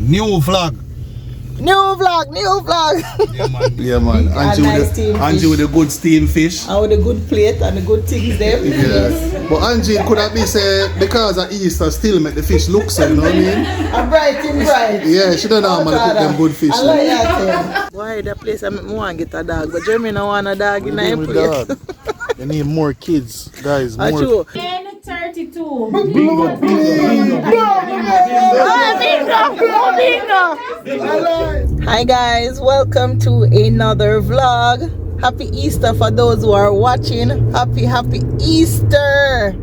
new vlog. New vlog. Yeah, man. Angie with a good steam fish. And with a good plate and the good things there. Yes. But Angie could have been say because of Easter still make the fish look so, you know what I mean? And bright. Yeah, she don't know how to cook them good fish. I like that. Why the place I want to get a dog, but Jeremy don't want a dog in my place. You need more kids, guys. More. 10:32. Hi guys, welcome to another vlog. Happy Easter for those who are watching. Happy Easter.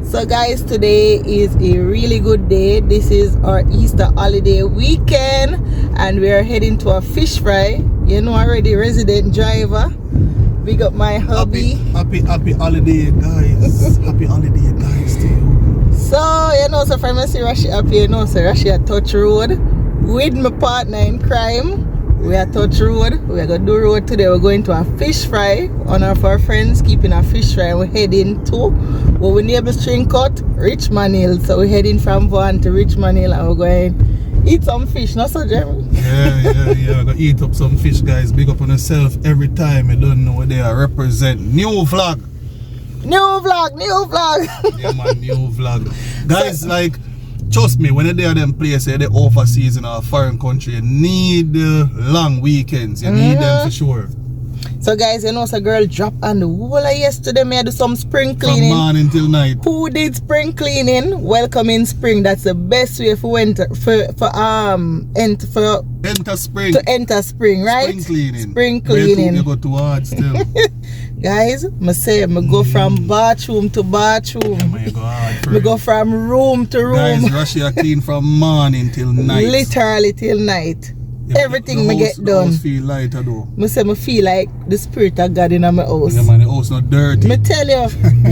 So guys, today is a really good day. This is our Easter holiday weekend and we are heading to a fish fry. You know already, resident driver. Big up my hubby. Happy holiday, guys. Happy holiday, guys, to you. So, you know, so from I see Rashi up here, you know, so Rashi at Touch Road with my partner in crime. We are Touch Road. We are going to do road today. We're going to a fish fry. One of our friends keeping a fish fry. We're heading to what we neighbor string cut, Richmond Hill. So we're heading from Vaughan to Richmond Hill and we're going to eat some fish. Not so, Jeremy? Yeah. We're going to eat up some fish, guys. Big up on yourself every time. You don't know what they are. Represent new vlog. New vlog. Yeah, man, new vlog. Guys, so, like, trust me, when you're there them places, they're overseas in a foreign country, you need long weekends. You need them for sure. So guys, you know, so girl dropped on the wall yesterday. Me do some spring cleaning. From morning till night. Who did spring cleaning? Welcome in spring. That's the best way for enter spring. To enter spring, right? Spring cleaning. You go too hard still. Guys, I say I go from bathroom to bathroom. I go from room to room. Guys, Russia clean from morning till night. Literally till night. Yeah, everything me get done. The house feel lighter though. I say I feel like the spirit of God in my house. Yeah, man, the house not dirty. Me tell you,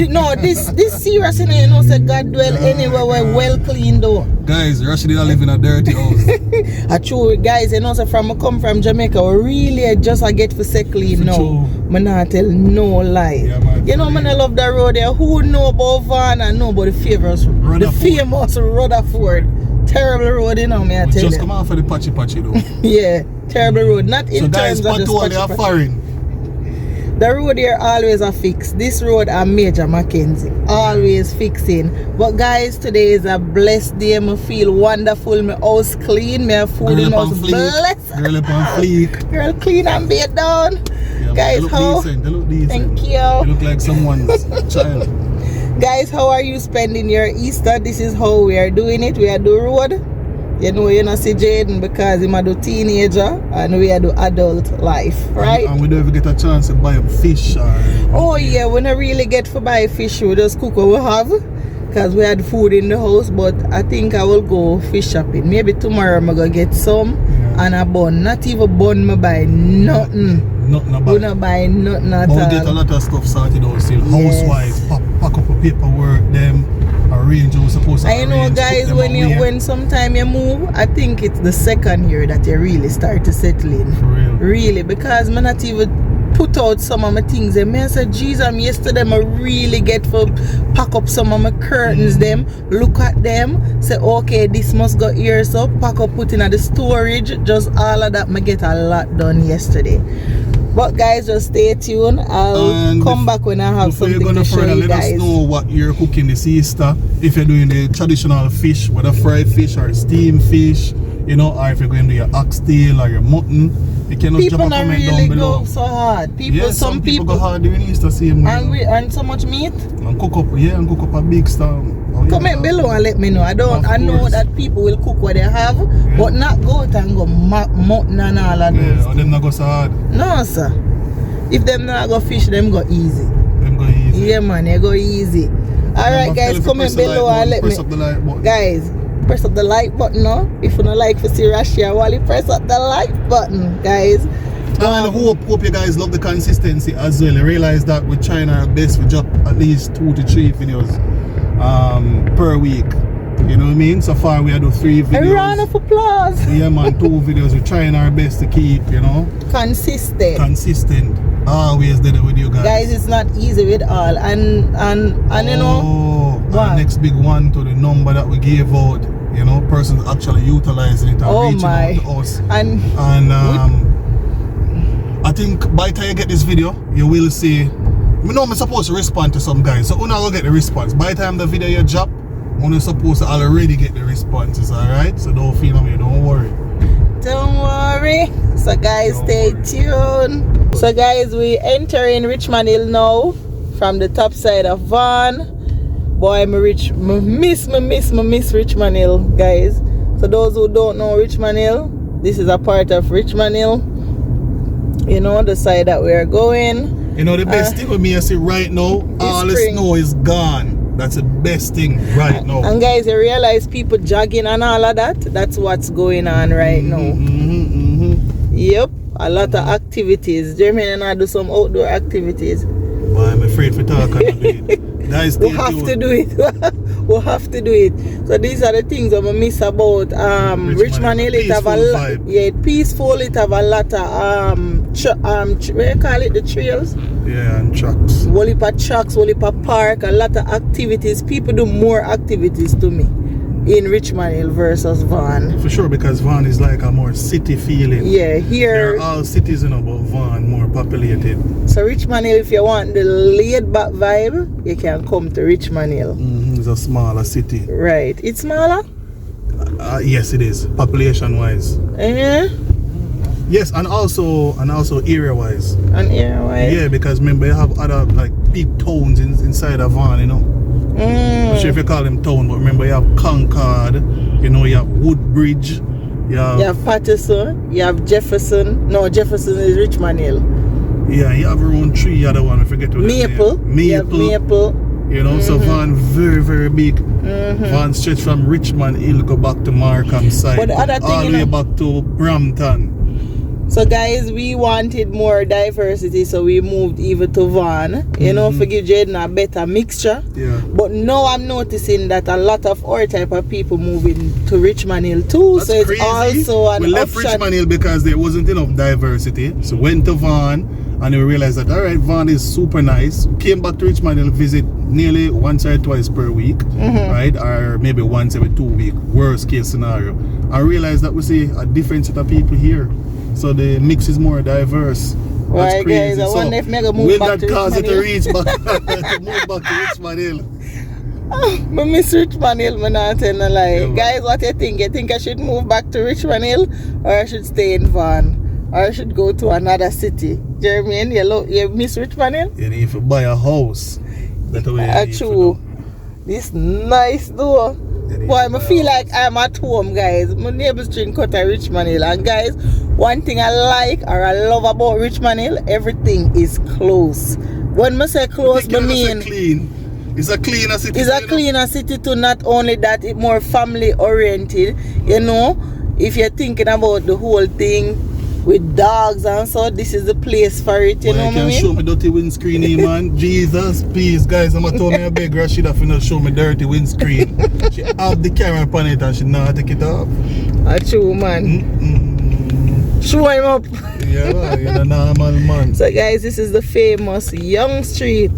no, this serious, you know, say God dwell anywhere where well clean though. Guys, Russia didn't live in a dirty house. I true, guys, you know, so I come from Jamaica, we really just get for say clean now. I not tell no lie. Yeah, man, you know, man, I love that road there. Who know about Vaughan and know about the famous Rutherford. Terrible road, you know, me I tell you. Just come out for the patchy though. Yeah, terrible road. Not in terms of just patchy. The road here always a fix. This road a major Mackenzie. Always fixing. But guys, today is a blessed day. I feel wonderful. My house clean. My food in house blessed. Girl up on fleek. Girl clean and bed down. Yeah, guys, how? They look decent. Thank you. They look like someone's child. Guys, how are you spending your Easter? This is how we are doing it. We are do road. You know, you not see Jaden because he might do teenager and we are do adult life, right? And we don't even get a chance to buy fish. Oh yeah, we don't really get to buy fish. We just cook what we have because we had food in the house. But I think I will go fish shopping. Maybe tomorrow I'm going to get some and a bun. Not even bun, I buy nothing. We not buy nothing at all. We get a lot of stuff sorted out still. Housewives, pack up the paperwork, them arrange how supposed to arrange. I know, guys, when sometime you move, I think it's the second year that you really start to settle in. For real. Really, because I not even put out some of my things. And I said, Jesus, yesterday I really get for pack up some of my curtains, them, look at them, say, okay, this must go here, so pack up, put in at the storage. Just all of that, I get a lot done yesterday. But guys, just stay tuned. I'll come back when I have something to show you guys. Let us know what you're cooking this Easter. If you're doing the traditional fish, whether fried fish or steamed fish, you know, or if you're going to do your oxtail or your mutton, you can just drop a comment really down below. Go so hard. Some people go hard during Easter same way. And so much meat. And cook up a big storm. Comment below and let me know. I know that people will cook what they have, but not go out and go mutton and all of those. Yeah, or them not go so hard. No, sir. If them not go fish, them go easy. Yeah, man, they go easy. Alright, guys, comment below and let me. Press up the like button. Guys, press up the like button now. If you don't like to see Russia, Wally, press up the like button, guys. And hope you guys love the consistency as well. I realize that we're trying our best to drop at least 2 to 3 videos per week. You know what I mean? So far we do 3 videos. A round of applause. Yeah, man, 2 videos. We're trying our best to keep, you know, consistent. Always did it with you guys. Guys, it's not easy with all, and you know. Our next big one to the number that we gave out You know, persons actually utilizing it and Oh reaching my. out to us. And I think by the time you get this video, you will see. I know I'm supposed to respond to some guys, so una will get the response. By the time the video you drop, una supposed to already get the responses, alright? So don't feel me, don't worry. don't worry. So guys, stay tuned. So guys, we enter in Richmond Hill now from the top side of Vaughan. Boy, me miss Richmond Hill, guys. So those who don't know Richmond Hill, this is a part of Richmond Hill. You know, the side that we are going. You know, the best thing with me I see right now, all the snow is gone. That's the best thing right now. And guys, you realize people jogging and all of that? That's what's going on right now. Yep, a lot of activities. Jeremy and I do some outdoor activities. Boy, I'm afraid for talking about it. Guys, We have to do it. We have to do it. So these are the things I'm gonna miss about Richmond Hill. It have peaceful. It have a lot of what you call it, the trails. Yeah, and trucks. Whole heap of trucks, whole heap of park, a lot of activities. People do more activities to me in Richmond Hill versus Vaughan. For sure, because Vaughan is like a more city feeling. Yeah, here. There are all cities, you know, but Vaughan more populated. So Richmond Hill, if you want the laid back vibe, you can come to Richmond Hill. It's a smaller city. Right. It's smaller? Yes, it is. Population wise. Yes, and also area wise. And area wise. Yeah, because remember you have other like big towns inside of Vaughan, you know. Not sure if you call them town, but remember you have Concord, you know, you have Woodbridge, you have Patterson, you have Jefferson. No, Jefferson is Richmond Hill. Yeah, you have around 3 other one, I forget what Maple. You have Maple. You know, so Vaughan very, very big. Vaughan stretch from Richmond Hill go back to Markham side. But the other thing, all the way back to Brampton. So guys, we wanted more diversity, so we moved even to Vaughan. You know, for give Jaden a better mixture. Yeah. But now I'm noticing that a lot of our type of people moving to Richmond Hill too. That's so it's crazy. also an we left option. Richmond Hill because there wasn't enough diversity. So went to Vaughan and we realized that alright, Vaughan is super nice. Came back to Richmond Hill, visit nearly once or twice per week, right? Or maybe once every 2 weeks, worst case scenario. I realized that we see a different set of people here. So the mix is more diverse. That's Right, crazy. guys, I wonder if Mega move will back that to cause it Richmond to Hill? reach back to move back to Richmond Hill? I miss Richmond Hill, man, not tell no lie. Yeah, Guys, what you think? You think I should move back to Richmond Hill, or I should stay in Vaughan, or I should go to another city? Jeremy, you miss Richmond Hill? You need to buy a house. That's the way you need to True. do. This nice though. need Boy, to I buy feel a like I'm at home, guys. My neighbor's drink cut at Richmond Hill. And guys, one thing I like or I love about Richmond Hill, everything is close. When I say close, I mean clean. It's a cleaner city. it's a cleaner city too. Not only that, it's more family oriented. You know, if you're thinking about the whole thing with dogs and so, this is the place for it. You know what I mean? Show me dirty windscreen, man. Jesus, please, guys. I'm gonna tell me a beg her. She not show me dirty windscreen. She have the camera upon it and she not take it off. True, man. Show him up. Yeah, you're a normal man. So guys, this is the famous Young Street.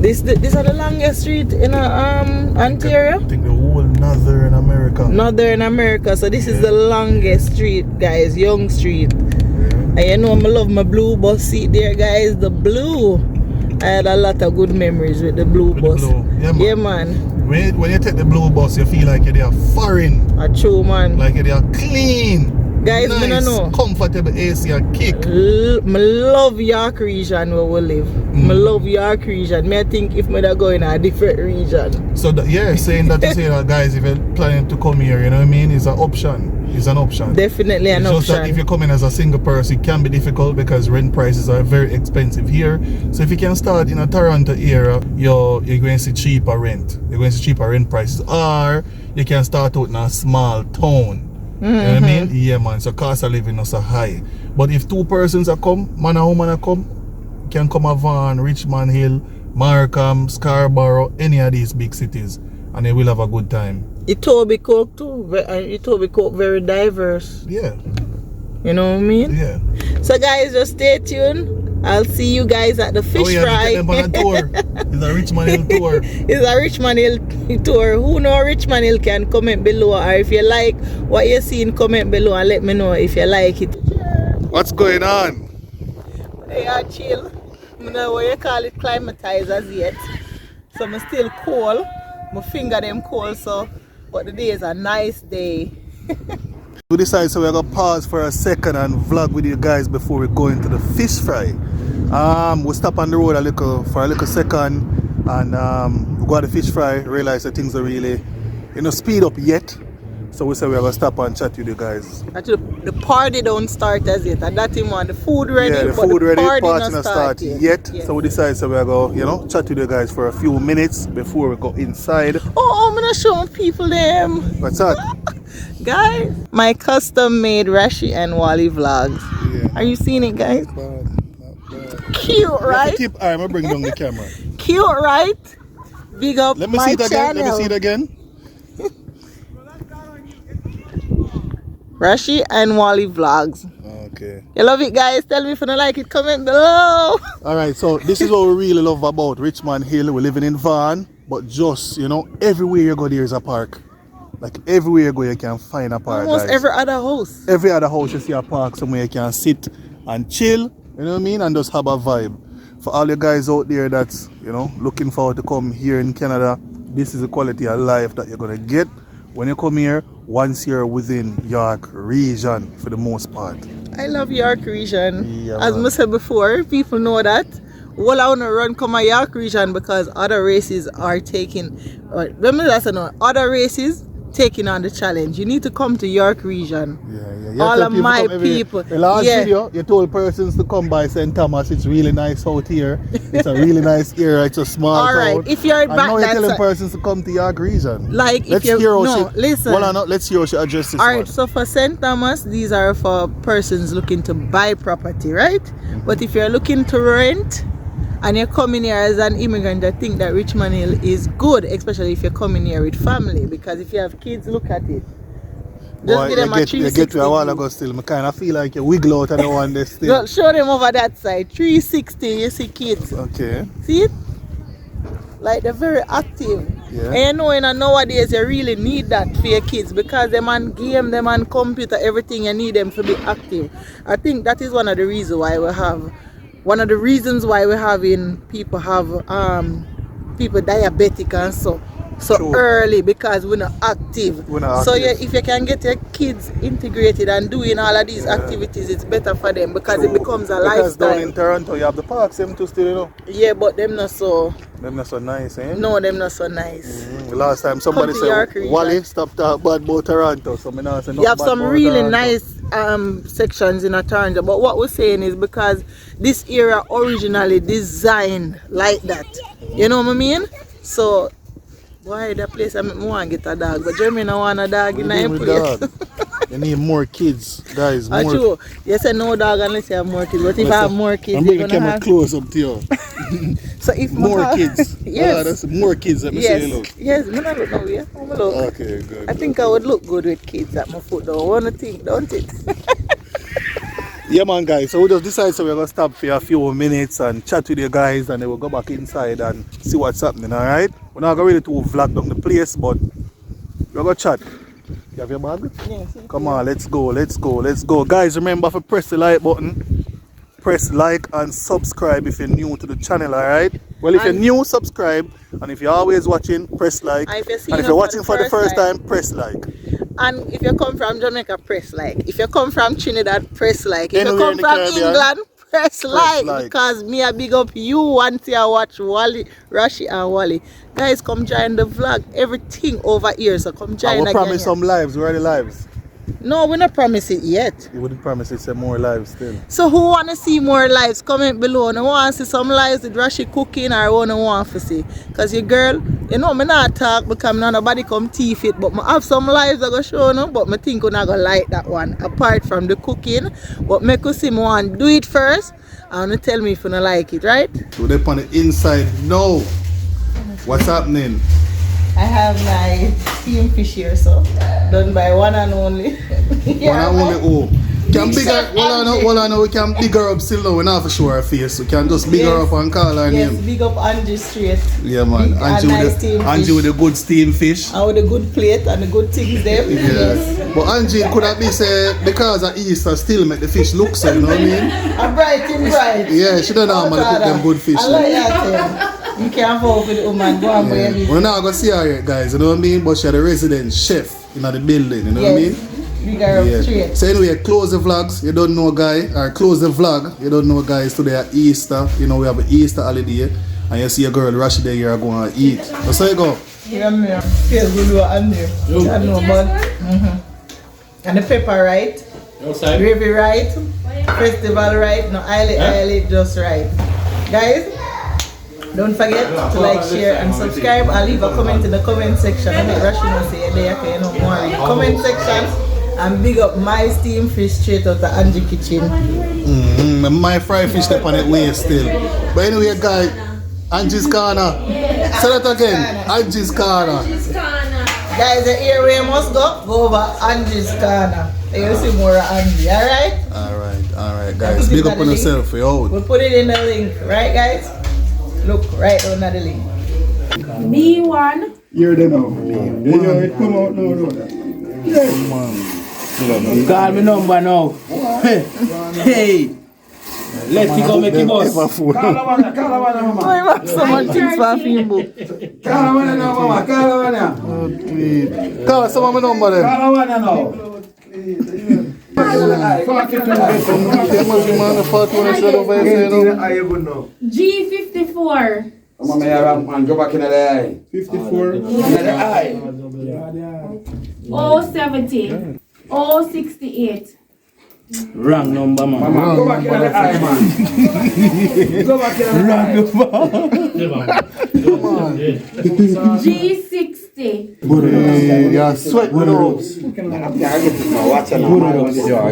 This are the longest street in Ontario. I think the whole Northern America. Northern America. So this is the longest street, guys. Young Street. And you know I love my blue bus seat there, guys. The blue. I had a lot of good memories with the blue bus. Yeah, man. When you take the blue bus, you feel like you're foreign. True, man. Like you're clean. Guys, nice, I don't know. Comfortable AC and kick. I love York region where we live. I love York region. I think if I go in a different region. So saying that to say that, guys, if you're planning to come here, you know what I mean, it's an option. It's an option. Definitely an it's option. Just that if you're coming as a single person, it can be difficult because rent prices are very expensive here. So if you can start in a Toronto area, you're going to see cheaper rent. You're going to see cheaper rent prices. Or you can start out in a small town. You know what I mean? Yeah, man. So cost of living is so high. But if 2 persons are come, man and woman are come, can come a Vaughan, Richmond Hill, Markham, Scarborough, any of these big cities, and they will have a good time. Etobicoke too. Etobicoke very diverse. Yeah. You know what I mean? Yeah. So guys, just stay tuned. I'll see you guys at the fish fry. Take them on a tour. It's a Richmond Hill tour. It's a Richmond Hill tour. Who know Richmond Hill can comment below, or if you like what you're seeing, comment below and let me know if you like it. What's going on? They are chill. I don't know what you call it, climatized as yet. So I'm still cold. My finger them cold, so but the day is a nice day. We decided so we're gonna pause for a second and vlog with you guys before we go into the fish fry. We stop on the road for a little second and we go to the fish fry, realize that things are really speed up yet. So we said we're gonna stop and chat with you guys. Actually, the party don't start as yet, and that him want the food ready. Yeah, the but food the ready, party party not not start yet. Yes. So we decided so we're gonna chat with you guys for a few minutes before we go inside. Oh, I'm gonna show people them. What's that? Guys, my custom made Rashi and Wally vlogs. Yeah. Are you seeing it, guys? Not bad. Cute, right? Alright, I'm gonna bring down the camera. Cute, right? Big up Let me my see it again. channel. Let me see it again. Rashi and Wally vlogs. Okay. You love it, guys? Tell me if you don't like it. Comment below. Alright, so this is what we really love about Richmond Hill. We're living in Vaughan, but just, everywhere you go there is a park. Like everywhere you go you can find a park. Almost guys. every other house. Every other house you see a park somewhere you can sit and chill, you know what I mean, and just have a vibe. For all you guys out there that's, looking forward to come here in Canada, this is the quality of life that you're gonna get when you come here once you're within York region for the most part. I love York region. Yeah, As man. I said before, people know that. Well, I want to run come a York region because other races are taking, other races taking on the challenge. You need to come to York region. Yeah. You All tell of my come every- people. The last Yeah. video, you told persons to come by St. Thomas. It's really nice out here. It's a really nice area. It's a small All right, town. if you're and back now you're that telling side- persons to come to York region. Like Let's if you hear how no, she, listen. Well, no, let's hear how she address this All right, one. so for St. Thomas, these are for persons looking to buy property, right? But if you're looking to rent and you're coming here as an immigrant, I think that Richmond Hill is good, especially if you're coming here with family, because if you have kids, look at it. Just Boy, give them a you 360 get to a while view. ago still. I kind of feel like you wiggle out and I want this thing. Look, show them over that side. 360, you see kids. Okay. See it? Like they're very active. Yeah. And nowadays you really need that for your kids because them on game, them on computer, everything you need them to be active. I think that is one of the reasons why we're having people have people diabetic and so True. early because we're not active. We're not So active. if you can get your kids integrated and doing all of these activities, it's better for them because it becomes a Because down lifestyle. in Toronto, you have the parks, them too still, Yeah, but them not so. Them not so nice, eh? No, them not so nice. Last time somebody Come to York said, region. Wally, stop talking bad about Toronto. So me now say You nothing have bad some about really Toronto. nice sections in Toronto, but what we're saying is because this area originally designed like that. You know what I mean? So, why the place I want to get a dog, but Jeremy don't want a dog in You a need place. dog. You need more kids, guys. More. True. You say no dog unless you have more kids, but if I have more kids, I'm you're bringing the gonna camera have. close up to you. So if More my- kids. Yes. That's more kids. Let me see you look. Yes, me not look now, yeah. I'm look. Okay, good. I think I would look good with kids at my foot though. Wanna think, don't it? Yeah, man, guys. So we just decided so we're gonna stop for a few minutes and chat with you guys, and then we'll go back inside and see what's happening. All right? We're not going to vlog down the place, but we're gonna chat. You have your bag? Yes. Come on, let's go. Guys, remember to press the like button. Press like and subscribe if you're new to the channel, alright? Well, if you're new, subscribe. And if you're always watching, press like. And if you're seeing And if us you're for watching the for the first first time, press like. And if you come from Jamaica, press like. If you come from Trinidad, press like. If Anywhere you in come the from Caribbean, England, press like. like. Because me I big up you once you watch Wally, Rashi and Wally. Guys, come join the vlog. Everything over here, so come I join will again. promise some lives. Where are the lives? No, we not promise it yet. You wouldn't promise it's some more lives still. So who want to see more lives? Comment below. And want to see some lives with Rashi cooking or want to see? Because your girl, me not talk because nobody come teeth it. But I have some lives I go show you. But I think you're not going to like that one. Apart from the cooking. But make you see me want to do it first. And tell me if you don't like it, right? So they're on the inside. No. What's happening? I have my steamed fish here, so done by one and only. One and only who? can bigger, we can bigger up still now. We're not for sure her face. We can just bigger up and call her Yes, name. big up Angie straight. Yeah, man. Big and nice steam Angie fish. with a good steam fish. And with a good plate and the good things there. Yeah. But Angie could have been say because of Easter still make the fish look so, you know what I mean? And bright. Yeah, she don't normally cook them good fish. I like that. You can't fall with the woman. Go and buy it. We're not gonna see her yet, guys, you know what I mean? But she's the resident chef in the building, you know what I mean? Bigger up straight. So anyway, close the vlogs, you don't know guy, or close the vlog, you don't know guys, today at Easter, you know we have an Easter holiday, and you see a girl Rashida here going to eat. So you go. Yeah, man. Feel good with Andy. I know, but and the pepper right, gravy right, festival right, no oily, just right. Guys, don't forget to like, share, and subscribe. I'll leave a comment in the comment section. I make Rashida say there, you know more in the comment section. And big up my steam fish straight out of Angie kitchen. My fried fish step on it way still. But anyway, guys, Angie's Corner. Say that again. Angie's Corner. Guys, the area must go over Angie's Corner. You see more of Angie, Alright, guys. Big up on yourself, yo. We'll put it in the link, right, guys? Look, right under the link. B1. You're there now. You know it come out now. Call me number now. Hey. Let's go make him boss. I have so much things for him, book. Call someone number there. G54. Go back in the eye. 54. 070. 068. Wrong number, man. Go back in the eye, man. Go back in the eye. G60. Yeah, sweat with those. I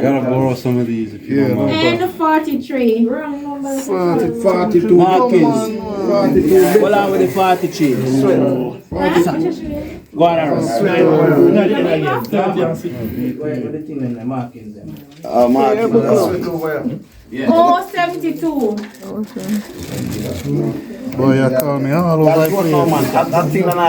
gotta borrow some of these if you don't mind. And 43. Wrong number. 42. Markins. 42. Hold on with the 43. Go on around. Oh, 72. Boy, you call me all over That thing that I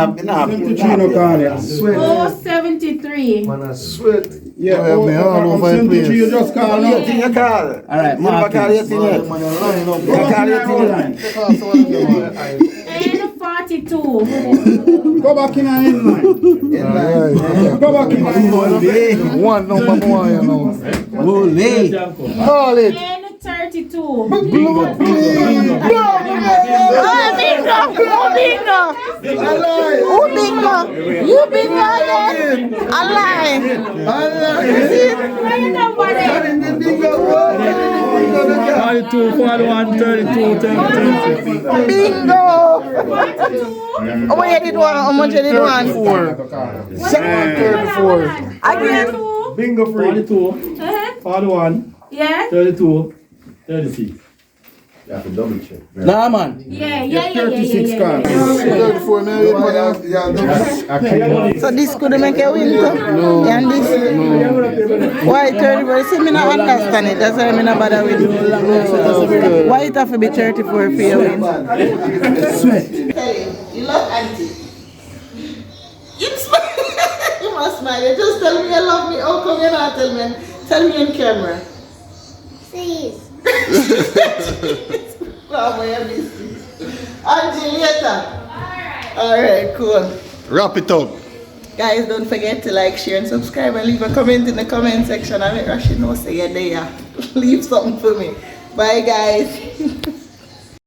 53 no can. Oh, 73. Sweat. Yeah, Oh, me all over the 73 place. you just call now. Alright, Markins. And 42. Go back in the end line. Go back in the end line. One number more, you know. Holy. Call it. And 32. Oh, bingo! You bingo again! Alive! Where your number there? 42, 41, 32, 33. Bingo! How much you did one? How much you did one? 34. Again. Bingo free. 42, 41, Yeah? 32, 36. You have to double check. Nah, man. Yeah. 36 cards. 34 million. So this could make a win, too? No. And this? Why 34? See, me not understand it. That's why I'm not bother with it. Why it have to be 34 for your win? You love auntie. You smile. You must smile. You just tell me you love me. How come you not tell me? Tell me on camera. Please. Auntie, later. Alright, cool. Wrap it up. Guys, don't forget to like, share, and subscribe, and leave a comment in the comment section. I make Rashid know say you're there. Leave something for me. Bye, guys.